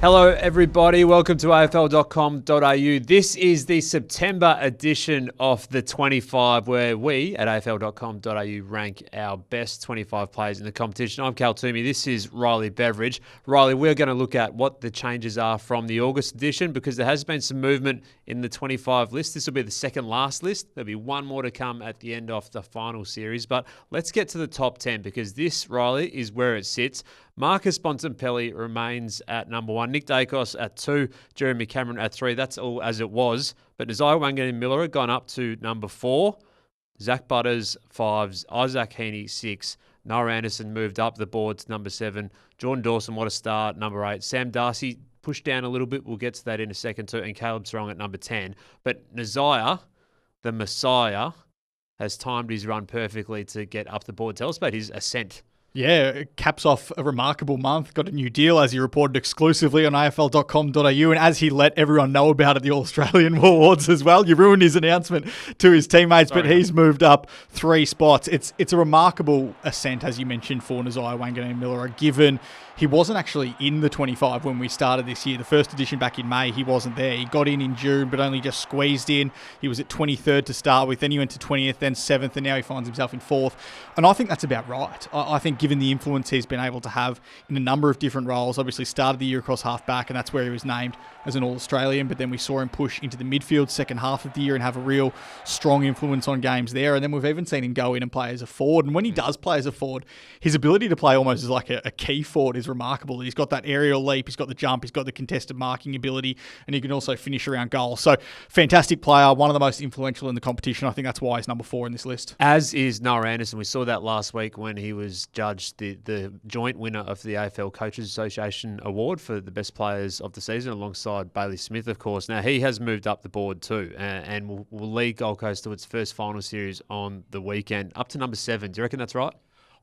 Hello, everybody. Welcome to AFL.com.au. This is the September edition of the 25, where we at AFL.com.au rank our best 25 players in the competition. I'm Twomey. This is Riley Beveridge. Riley, we're going to look at what the changes are from the August edition because there has been some movement in the 25 list. This will be the second last list. There'll be one more to come at the end of the final series. But let's get to the top 10 because this, Riley, is where it sits. Marcus Bontempelli remains at number 1. Nick Dacos at 2. Jeremy Cameron at 3. That's all as it was. But Nasiah Wanganeen-Miller had gone up to number 4. Zach Butters, 5. Isaac Heaney, 6. Noah Anderson moved up the board to number 7. Jordan Dawson, what a start, number 8. Sam Darcy pushed down a little bit. We'll get to that in a second too. And Caleb Serong at number 10. But Nasiah, the Messiah, has timed his run perfectly to get up the board. Tell us about his ascent. Yeah, it caps off a remarkable month. Got a new deal, as he reported exclusively on AFL.com.au, and as he let everyone know about it, the All-Australian Awards as well. You ruined his announcement to his teammates, but he's moved up 3 spots. It's a remarkable ascent, as you mentioned, for Nasiah Wanganeen-Miller, given he wasn't actually in the 25 when we started this year. The first edition back in May, he wasn't there. He got in June, but only just squeezed in. He was at 23rd to start with, then he went to 20th, then 7th, and now he finds himself in 4th. And I think that's about right. I think given the influence he's been able to have in a number of different roles, obviously started the year across half-back, and that's where he was named as an All-Australian, but then we saw him push into the midfield second half of the year and have a real strong influence on games there. And then we've even seen him go in and play as a forward. And when he does play as a forward, his ability to play almost as like a key forward is remarkable. He's got that aerial leap, he's got the jump, he's got the contested marking ability, and he can also finish around goal. So fantastic player, one of the most influential in the competition. I think that's why he's number 4 in this list. As is Noah Anderson. We saw that last week when he was judged the joint winner of the AFL Coaches Association Award for the best players of the season alongside Bailey Smith, of course. Now, he has moved up the board too and will lead Gold Coast to its first final series on the weekend, up to number 7. Do you reckon that's right?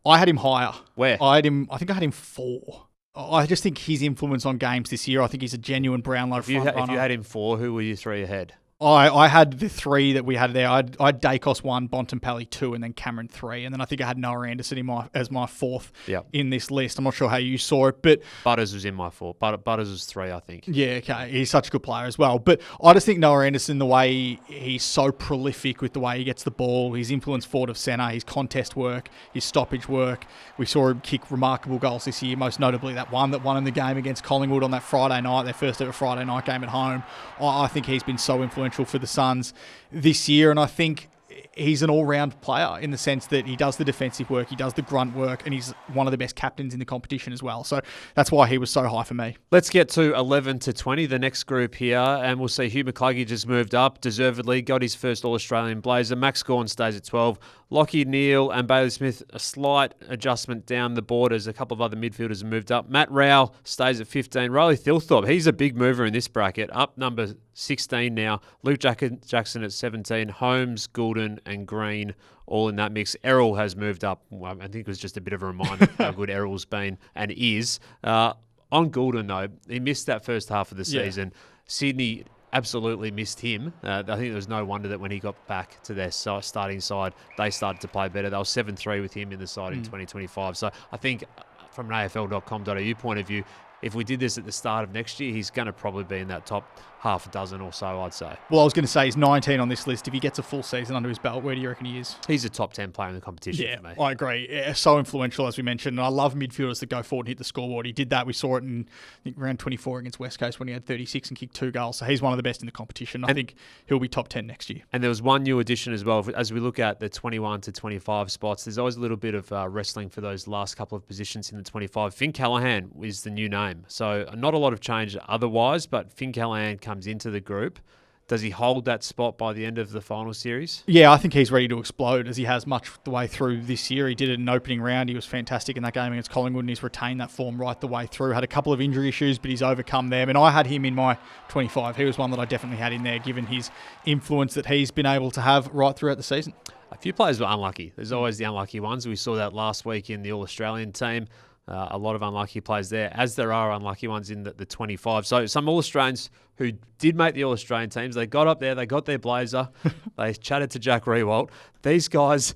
I had him higher. Where? I think I had him 4. I just think his influence on games this year, I think he's a genuine Brownlow front runner. If you had him 4, who were you 3 ahead? I had the 3 that we had there. I had Dacos 1, Bontempelli 2, and then Cameron 3. And then I think I had Noah Anderson as my 4th in this list. I'm not sure how you saw it, but Butters was in my 4. Butters was 3, I think. Yeah, okay. He's such a good player as well. But I just think Noah Anderson, the way he's so prolific with the way he gets the ball, his influence forward of centre, his contest work, his stoppage work. We saw him kick remarkable goals this year, most notably that one that won in the game against Collingwood on that Friday night, their first ever Friday night game at home. I think he's been so influential for the Suns this year, and I think he's an all-round player in the sense that he does the defensive work, he does the grunt work, and he's one of the best captains in the competition as well. So that's why he was so high for me. Let's get to 11 to 20, the next group here, and we'll see Hugh McCluggage just moved up, deservedly, got his first All-Australian blazer. Max Gawn stays at 12. Lockie Neal and Bailey Smith, a slight adjustment down the board as a couple of other midfielders have moved up. Matt Rowell stays at 15. Riley Thilthorpe, he's a big mover in this bracket, up number 16 now. Luke Jackson at 17. Holmes, Goulden and Green all in that mix. Errol has moved up. Well, I think it was just a bit of a reminder of how good Errol's been and is. On Goulden, though, he missed that first half of the season. Sydney absolutely missed him. I think there was no wonder that when he got back to their starting side, they started to play better. They were 7-3 with him in the side in 2025. So I think from an AFL.com.au point of view, if we did this at the start of next year, he's going to probably be in that top half a dozen or so, I'd say. Well, I was going to say he's 19 on this list. If he gets a full season under his belt, where do you reckon he is? He's a top 10 player in the competition for me. I agree. Yeah, so influential, as we mentioned. And I love midfielders that go forward and hit the scoreboard. He did that. We saw it in, I think, round 24 against West Coast when he had 36 and kicked 2 goals. So he's one of the best in the competition. I think he'll be top 10 next year. And there was one new addition as well. As we look at the 21 to 25 spots, there's always a little bit of wrestling for those last couple of positions in the 25. Finn Callaghan is the new name. So not a lot of change otherwise, but Finn Callaghan comes into the group. Does he hold that spot by the end of the final series? Yeah, I think he's ready to explode, as he has much the way through this year. He did it in an opening round. He was fantastic in that game against Collingwood, and he's retained that form right the way through. Had a couple of injury issues, but he's overcome them. And I had him in my 25. He was one that I definitely had in there, given his influence that he's been able to have right throughout the season. A few players were unlucky. There's always the unlucky ones. We saw that last week in the All-Australian team. A lot of unlucky players there, as there are unlucky ones in the 25. So some All-Australians who did make the All-Australian teams, they got up there, they got their blazer, they chatted to Jack Riewoldt. These guys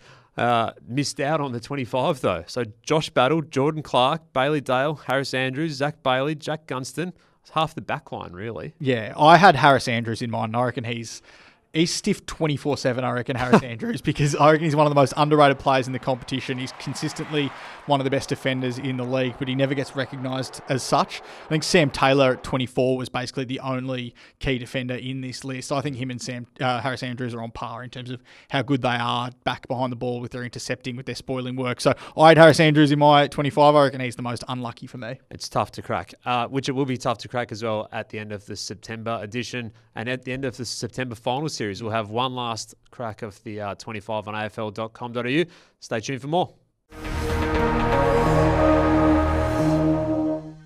missed out on the 25 though. So Josh Battle, Jordan Clark, Bailey Dale, Harris Andrews, Zach Bailey, Jack Gunston. It's half the back line, really. Yeah, I had Harris Andrews in mind, and I reckon he's stiff 24/7, I reckon, Harris Andrews, because I reckon he's one of the most underrated players in the competition. He's consistently one of the best defenders in the league, but he never gets recognised as such. I think Sam Taylor at 24 was basically the only key defender in this list. I think him and Harris Andrews are on par in terms of how good they are back behind the ball with their intercepting, with their spoiling work. So I had Harris Andrews in my 25. I reckon he's the most unlucky for me. It's tough to crack, which it will be tough to crack as well at the end of the September edition. And at the end of the September final series, we'll have one last crack of the 25 on AFL.com.au. Stay tuned for more.